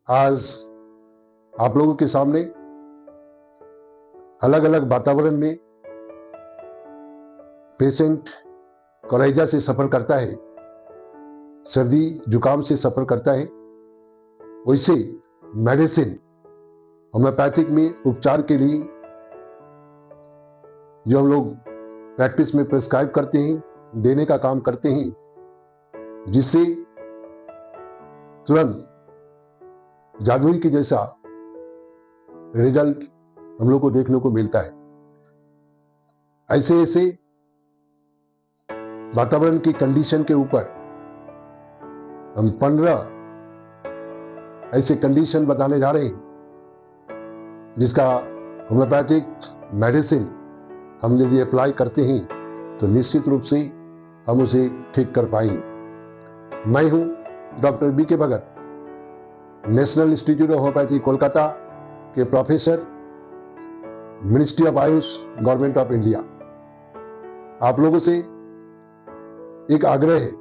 आज आप लोगों के सामने अलग अलग वातावरण में पेशेंट कोराइजा से सफर करता है, सर्दी जुकाम से सफर करता है, वैसे मेडिसिन होम्योपैथिक में उपचार के लिए जो हम लोग प्रैक्टिस में प्रिस्क्राइब करते हैं, देने का काम करते हैं, जिससे तुरंत जादुई के जैसा रिजल्ट हम लोग को देखने को मिलता है। ऐसे ऐसे वातावरण की कंडीशन के ऊपर हम 15 ऐसे कंडीशन बताने जा रहे हैं, जिसका होम्योपैथिक मेडिसिन हम यदि अप्लाई करते हैं तो निश्चित रूप से हम उसे ठीक कर पाएंगे। मैं हूं doctor B K. Bhagat, national institute of homeopathy Kolkata के professor, ministry of AYUSH, government of India. आप लोगों से एक आग्रह है,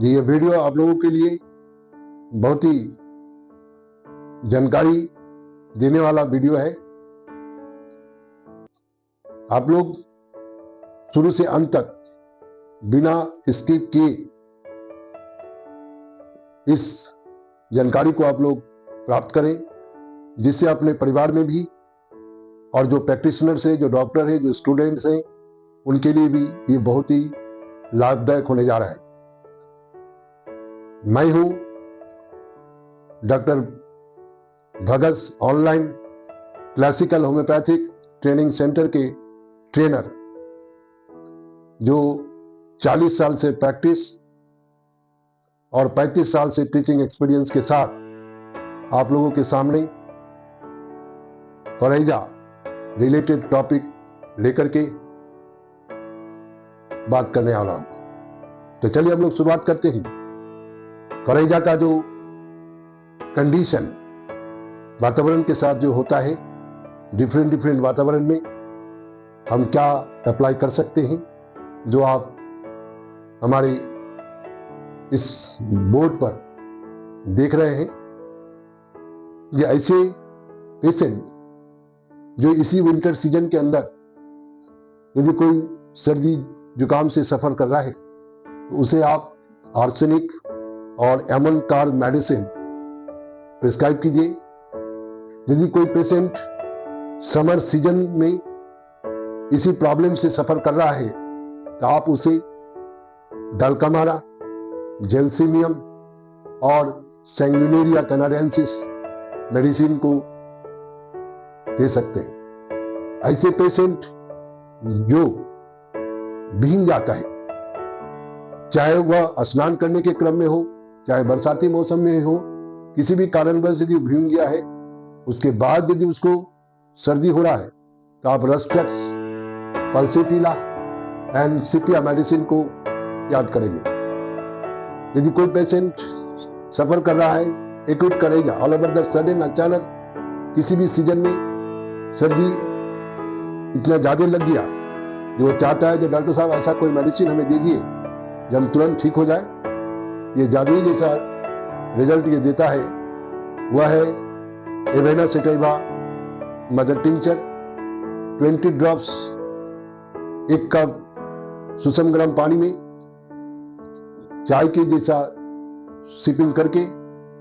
ये वीडियो आप लोगों के लिए बहुत ही जानकारी देने वाला वीडियो है। आप लोग शुरू से अंत तक बिना स्किप किए इस जानकारी को आप लोग प्राप्त करें, जिससे अपने परिवार में भी और जो प्रैक्टिशनर्स हैं, जो डॉक्टर हैं, जो स्टूडेंट्स हैं, उनके लिए भी ये बहुत ही लाभदायक होने जा रहा है। मैं हूं doctor Bhagat online classical homeopathic training centre के ट्रेनर, जो 40 साल से प्रैक्टिस और 35 साल से टीचिंग एक्सपीरियंस के साथ आप लोगों के सामने कोराइजा रिलेटेड टॉपिक लेकर के बात करने वाला हूं। तो चलिए हम लोग शुरुआत करते हैं। कोराइजा का जो कंडीशन वातावरण के साथ जो होता है, डिफरेंट वातावरण में हम क्या अप्लाई कर सकते हैं, जो आप हमारे इस बोर्ड पर देख रहे हैं। ये ऐसे पेशेंट जो इसी विंटर सीजन के अंदर यदि कोई सर्दी जुकाम से सफर कर रहा है तो उसे आप आर्सेनिक और एमोनकार मेडिसिन प्रिस्क्राइब कीजिए। यदि कोई पेशेंट समर सीजन में इसी प्रॉब्लम से सफर कर रहा है तो आप उसे डलकामारा, जेल्सिमियम और सैंग्यूनेरिया कैनाडेंसिस मेडिसिन को दे सकते हैं। ऐसे पेशेंट जो भीग जाता है, चाहे वह स्नान करने के क्रम में हो, चाहे बरसाती मौसम में हो, किसी भी कारणवश यदि भीग गया है, उसके बाद यदि उसको सर्दी हो रहा है तो आप रस्टेक्स, पल्सेटिला एंड सिपिया मेडिसिन को याद करेंगे। यदि कोई पेशेंट सफर कर रहा है acute coryza, all over the sudden, अचानक किसी भी सीजन में सर्दी इतना ज्यादा लग गया जो वो चाहता है कि डॉक्टर साहब ऐसा कोई मेडिसिन हमें दीजिए जब हम तुरंत ठीक हो जाए, ये जादुई जैसा रिजल्ट ये देता है, वह है avena sativa mother tincture. 20 drops 1 cup सुसम गर्म पानी में चाय के जैसा सिपिंग करके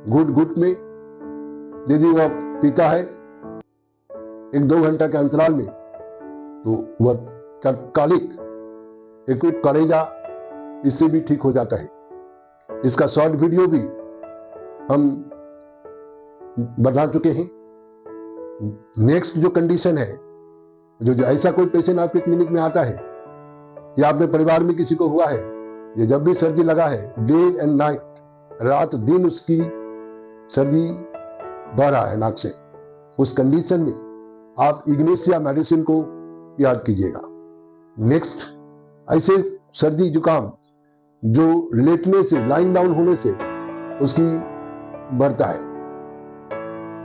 घुट घुट में यदि वह पीता है 1-2 घंटा के अंतराल में, तो वह तत्कालिक एक्यूट कोराइजा इससे भी ठीक हो जाता है। इसका शॉर्ट वीडियो भी हम बना चुके हैं। नेक्स्ट जो कंडीशन है, जो ऐसा कोई पेशेंट आपके क्लिनिक में आता है या आपके परिवार में किसी को हुआ है, ये जब भी सर्दी लगा है, डे एंड नाइट, रात दिन उसकी सर्दी बह रहा है नाक से, उस कंडीशन में आप इग्नेशिया मेडिसिन को याद कीजिएगा। नेक्स्ट, ऐसे सर्दी जुकाम जो लेटने से, लाइन डाउन होने से उसकी बढ़ता है,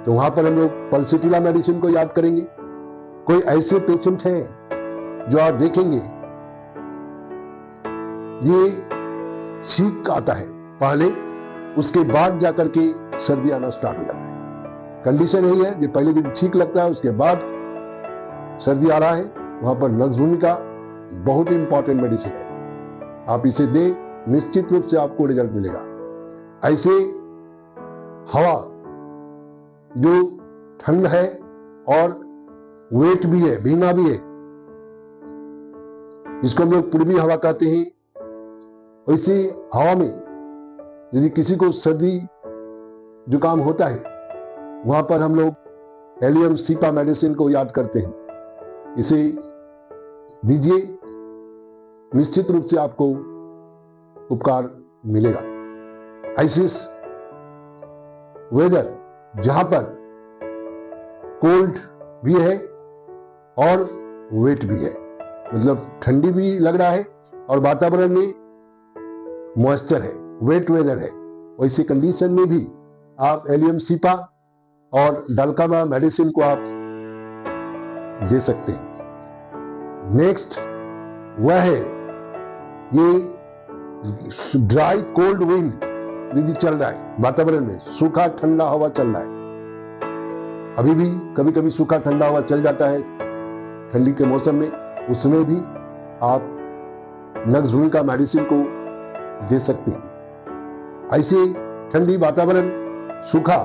तो वहां पर हम लोग पल्सेटिला मेडिसिन को याद करेंगे। कोई ऐसे पेशेंट हैं जो आप देखेंगे ये छींक आता है पहले, उसके बाद जाकर के सर्दी आना स्टार्ट हो जाता है। कंडीशन यही है कि पहले यदि छींक लगता है उसके बाद सर्दी आ रहा है, वहां पर नक्सभूमिका बहुत ही इंपॉर्टेंट मेडिसिन है। आप इसे दें, निश्चित रूप से आपको रिजल्ट मिलेगा। ऐसे हवा जो ठंड है और वेट भी है, भीना भी है, जिसको हम लोग पूर्वी हवा कहते हैं, वैसी हवा में यदि किसी को सर्दी जुकाम होता है, वहां पर हम लोग एलियम सीपा मेडिसिन को याद करते हैं। इसे दीजिए, निश्चित रूप से आपको उपकार मिलेगा। ऐसी वेदर जहां पर कोल्ड भी है और वेट भी है, मतलब ठंडी भी लग रहा है और वातावरण में मॉइस्चर है, वेट वेदर है, वैसी कंडीशन में भी आप एलियम सीपा और डलकामा मेडिसिन को आप दे सकते हैं। नेक्स्ट वह है ये ड्राई कोल्ड विंड यदि चल रहा है, वातावरण में सूखा ठंडा हवा चल रहा है। अभी भी कभी कभी सूखा ठंडा हवा चल जाता है ठंडी के मौसम में, उसमें भी आप नक्सभूमिका मेडिसिन को दे सकते हैं। ऐसे ठंडी वातावरण, सूखा,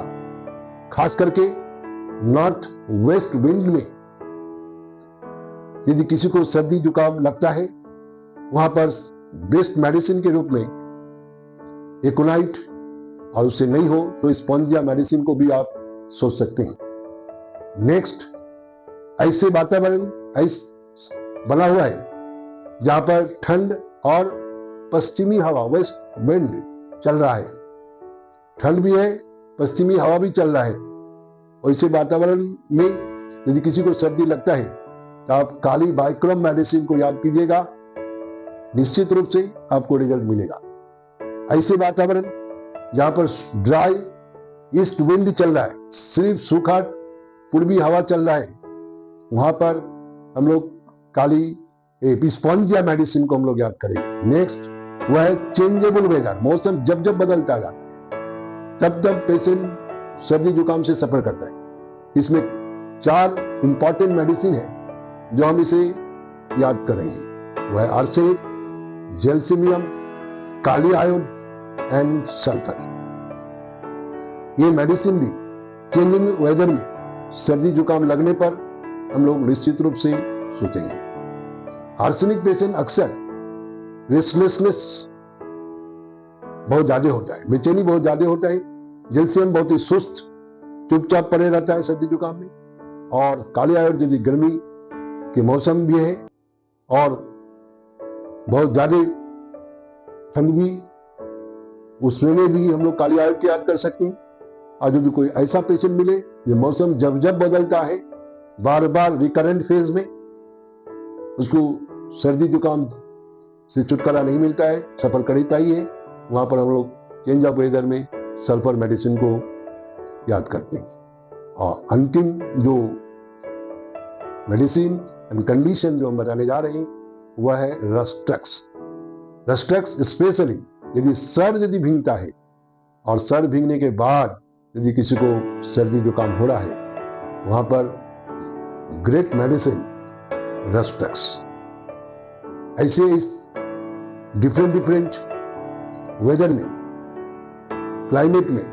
खास करके नॉर्थ वेस्ट विंड में यदि किसी को सर्दी जुकाम लगता है, वहां पर बेस्ट मेडिसिन के रूप में एकोनाइट, और उससे नहीं हो तो स्पॉन्जिया मेडिसिन को भी आप सोच सकते हैं। नेक्स्ट, ऐसे वातावरण बना हुआ है जहां पर ठंड और पश्चिमी हवा, वेस्ट विंड चल रहा है, ठंड भी है, पश्चिमी हवा भी चल रहा है। वैसे वातावरण में यदि किसी को सर्दी लगता है तो आप काली बाइक्रम मेडिसिन को याद कीजिएगा, निश्चित रूप से आपको रिजल्ट मिलेगा। ऐसे वातावरण जहां पर ड्राई ईस्ट विंड चल रहा है, सिर्फ सूखा पूर्वी हवा चल रहा है, वहां पर हम लोग काली स्पॉन्जिया मेडिसिन को हम लोग याद करेंगे। नेक्स्ट वह है चेंजेबल वेदर, मौसम जब जब बदलता है तब तब पेशेंट सर्दी जुकाम से सफर करता है। इसमें 4 इंपॉर्टेंट मेडिसिन है जो हम इसे याद करेंगे। वह है arsenic, gelsemium, kali iod and sulphur. ये मेडिसिन भी चेंजिंग वेदर में सर्दी जुकाम लगने पर हम लोग निश्चित रूप से सोचेंगे। आर्सेनिक पेशेंट अक्सर रेस्टलेसनेस बहुत ज्यादा होता है, बेचैनी बहुत ज्यादा होता है। जेल्सियम बहुत ही सुस्त, चुपचाप पड़े रहता है सर्दी जुकाम में। और काली आयोड यदि गर्मी के मौसम भी है और बहुत ज्यादा ठंड भी, उसमें भी हम लोग काली आयोड की याद कर सकते हैं। और यदि कोई ऐसा पेशेंट मिले ये मौसम जब जब बदलता है, बार बार रिकरेंट फेज में, उसको सर्दी जुकाम से छुटकारा नहीं मिलता है, सफर करता ही है, वहां पर हम लोग चेंज ऑफ वेदर में सल्फर मेडिसिन को याद करते हैं। और अंतिम जो मेडिसिन एंड कंडीशन जो हम बताने जा रहे हैं वह है रस्ट्रेक्स। रस्ट्रेक्स स्पेशली यदि सर यदि भींगता है और सर भींगने के बाद यदि किसी को सर्दी जुकाम हो रहा है, वहां पर ग्रेट मेडिसिन रस्ट्रेक्स। ऐसे इस डिफरेंट वेदर में, क्लाइमेट में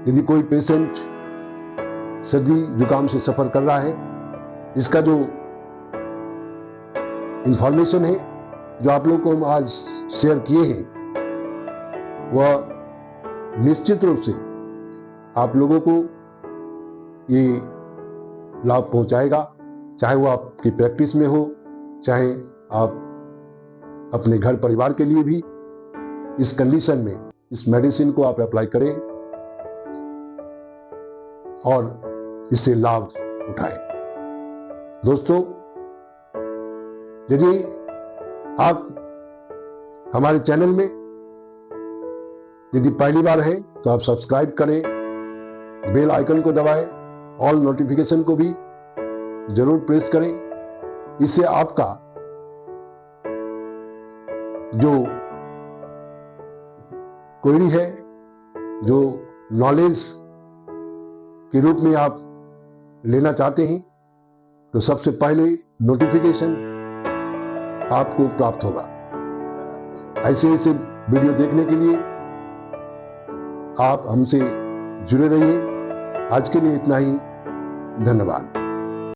यदि कोई पेशेंट सर्दी जुकाम से सफर कर रहा है, इसका जो इंफॉर्मेशन है जो आप लोगों को हम आज शेयर किए हैं, वह निश्चित रूप से आप लोगों को ये लाभ पहुंचाएगा, चाहे वो आपकी प्रैक्टिस में हो, चाहे आप अपने घर परिवार के लिए भी इस कंडीशन में इस मेडिसिन को आप अप्लाई करें और इससे लाभ उठाएं। दोस्तों, यदि आप हमारे चैनल में यदि पहली बार है तो आप सब्सक्राइब करें, बेल आइकन को दबाएं, ऑल नोटिफिकेशन को भी जरूर प्रेस करें। इससे आपका जो क्वेरी है, जो नॉलेज के रूप में आप लेना चाहते हैं तो सबसे पहले नोटिफिकेशन आपको प्राप्त होगा। ऐसे ऐसे वीडियो देखने के लिए आप हमसे जुड़े रहिए। आज के लिए इतना ही। धन्यवाद।